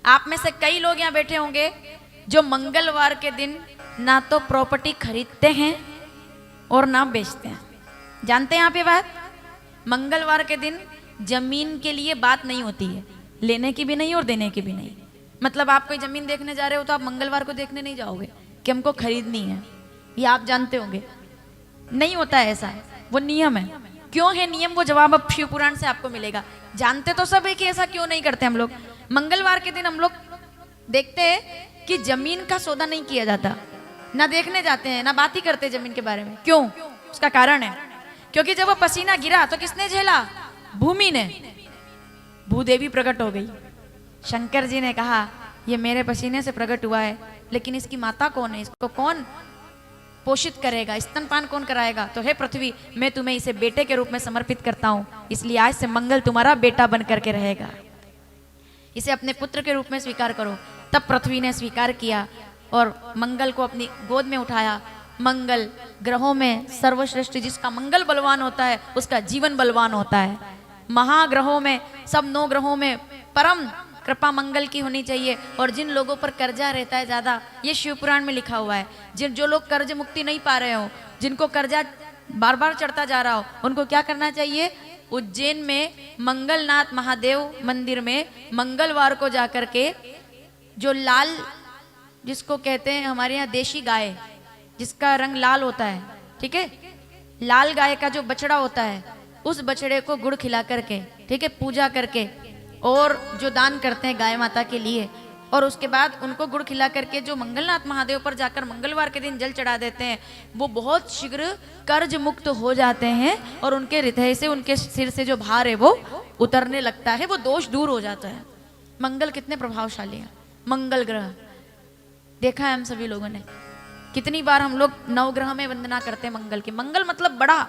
आप में से कई लोग यहाँ बैठे होंगे जो मंगलवार के दिन ना तो प्रॉपर्टी खरीदते हैं और ना बेचते हैं। जानते हैं आप ये बात? मंगलवार के दिन जमीन के लिए बात नहीं होती है, लेने की भी नहीं और देने की भी नहीं। मतलब आप कोई जमीन देखने जा रहे हो तो आप मंगलवार को देखने नहीं जाओगे कि हमको खरीदनी है, ये आप जानते होंगे। नहीं होता है ऐसा, वो नियम है। क्यों है नियम, वो जवाब अब शिव पुराण से आपको मिलेगा। जानते तो सब है कि ऐसा क्यों नहीं करते हम लोग। मंगलवार के दिन हम लोग देखते हैं कि जमीन का सौदा नहीं किया जाता, ना देखने जाते हैं ना बात ही करते जमीन के बारे में। क्यों? उसका कारण है क्योंकि जब वो पसीना गिरा तो किसने झेला? भूमि ने। भूदेवी प्रकट हो गई। शंकर जी ने कहा ये मेरे पसीने से प्रकट हुआ है, लेकिन इसकी माता कौन है? इसको कौन पोषित करेगा? स्तनपान कौन कराएगा? तो हे पृथ्वी, मैं तुम्हें इसे बेटे के रूप में समर्पित करता हूं, इसलिए आज से मंगल तुम्हारा बेटा बन करके रहेगा। इसे अपने पुत्र के रूप में स्वीकार करो। तब पृथ्वी ने स्वीकार किया और मंगल को अपनी गोद में उठाया। मंगल ग्रहों में सर्वश्रेष्ठ, जिसका मंगल बलवान होता है उसका जीवन बलवान होता है। महाग्रहों में, सब 9 ग्रहों में परम कृपा मंगल की होनी चाहिए। और जिन लोगों पर कर्जा रहता है ज्यादा, ये शिव पुराण में लिखा हुआ है, जो लोग कर्ज मुक्ति नहीं पा रहे हो, जिनको कर्जा बार बार चढ़ता जा रहा हो, उनको क्या करना चाहिए? उज्जैन में मंगलनाथ महादेव मंदिर में मंगलवार को जाकर के जो लाल, जिसको कहते हैं हमारे यहाँ देशी गाय, जिसका रंग लाल होता है, ठीक है, लाल गाय का जो बछड़ा होता है, उस बछड़े को गुड़ खिला करके, ठीक है, पूजा करके, और जो दान करते हैं गाय माता के लिए, और उसके बाद उनको गुड़ खिला करके जो मंगलनाथ महादेव पर जाकर मंगलवार के दिन जल चढ़ा देते हैं, वो बहुत शीघ्र कर्ज मुक्त हो जाते हैं और उनके हृदय से, उनके सिर से जो भार है वो उतरने लगता है, वो दोष दूर हो जाता है। मंगल कितने प्रभावशाली है। मंगल ग्रह देखा है हम सभी लोगों ने, कितनी बार हम लोग नवग्रह में वंदना करते हैं मंगल की। मंगल मतलब बड़ा,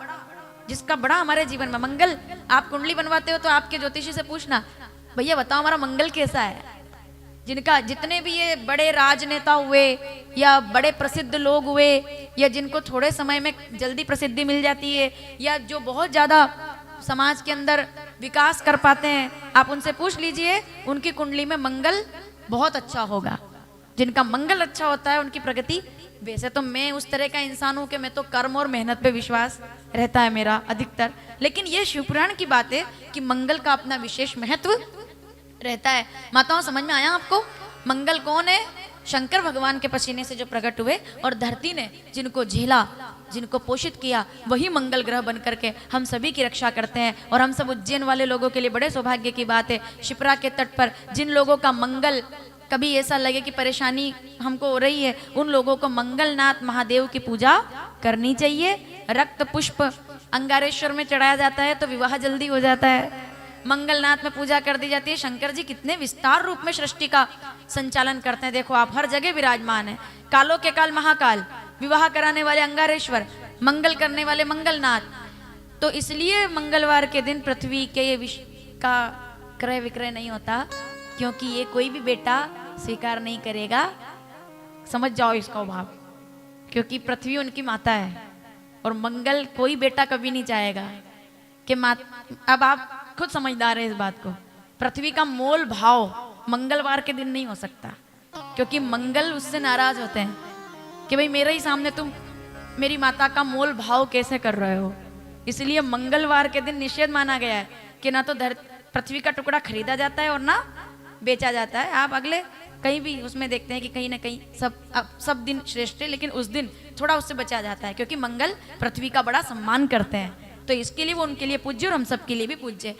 जिसका बड़ा हमारे जीवन में। मंगल, आप कुंडली बनवाते हो तो आपके ज्योतिषी से पूछना, भैया बताओ हमारा मंगल कैसा है। जिनका, जितने भी ये बड़े राजनेता हुए या बड़े प्रसिद्ध लोग हुए, या जिनको थोड़े समय में जल्दी प्रसिद्धि मिल जाती है, या जो बहुत ज्यादा समाज के अंदर विकास कर पाते हैं, आप उनसे पूछ लीजिए उनकी कुंडली में मंगल बहुत अच्छा होगा। जिनका मंगल अच्छा होता है उनकी प्रगति। वैसे तो मैं उस तरह का इंसान हूं कि मैं तो कर्म और मेहनत पे विश्वास रहता है मेरा अधिकतर, लेकिन ये शिवपुराण की बात है कि मंगल का अपना विशेष महत्व रहता है। माताओं, समझ में आया आपको? मंगल कौन है? शंकर भगवान के पसीने से जो प्रकट हुए और धरती ने जिनको झेला, जिनको पोषित किया, वही मंगल ग्रह बन करके हम सभी की रक्षा करते हैं। और हम सब उज्जैन वाले लोगों के लिए बड़े सौभाग्य की बात है, शिप्रा के तट पर जिन लोगों का मंगल, कभी ऐसा लगे कि परेशानी हमको हो रही है, उन लोगों को मंगलनाथ महादेव की पूजा करनी चाहिए। रक्त पुष्प अंगारेश्वर में चढ़ाया जाता है तो विवाह जल्दी हो जाता है। मंगलनाथ में पूजा कर दी जाती है। शंकर जी कितने विस्तार रूप में सृष्टि का संचालन करते हैं। देखो आप, हर जगह विराजमान है। कालों के काल महाकाल, विवाह कराने वाले अंगारेश्वर, मंगल करने वाले मंगलनाथ। तो इसलिए मंगलवार के दिन पृथ्वी के ये विष का क्रय विक्रय नहीं होता, क्योंकि ये कोई भी बेटा स्वीकार नहीं करेगा। समझ जाओ इसका भाव, क्योंकि पृथ्वी उनकी माता है और मंगल कोई बेटा कभी नहीं चाहेगा कि अब आप खुद समझदार है इस बात को। पृथ्वी का मोल भाव मंगलवार के दिन नहीं हो सकता, क्योंकि मंगल उससे नाराज होते हैं कि भाई मेरे ही सामने तुम मेरी माता का मोल भाव कैसे कर रहे हो। इसलिए मंगलवार के दिन निषेध माना गया है कि ना तो पृथ्वी का टुकड़ा खरीदा जाता है और ना बेचा जाता है। आप अगले कहीं भी उसमें देखते हैं कि कहीं ना कहीं सब दिन श्रेष्ठ है, लेकिन उस दिन थोड़ा उससे बचा जाता है, क्योंकि मंगल पृथ्वी का बड़ा सम्मान करते हैं। तो इसके लिए वो उनके लिए पूज्य और हम सब के लिए भी पूज्य है।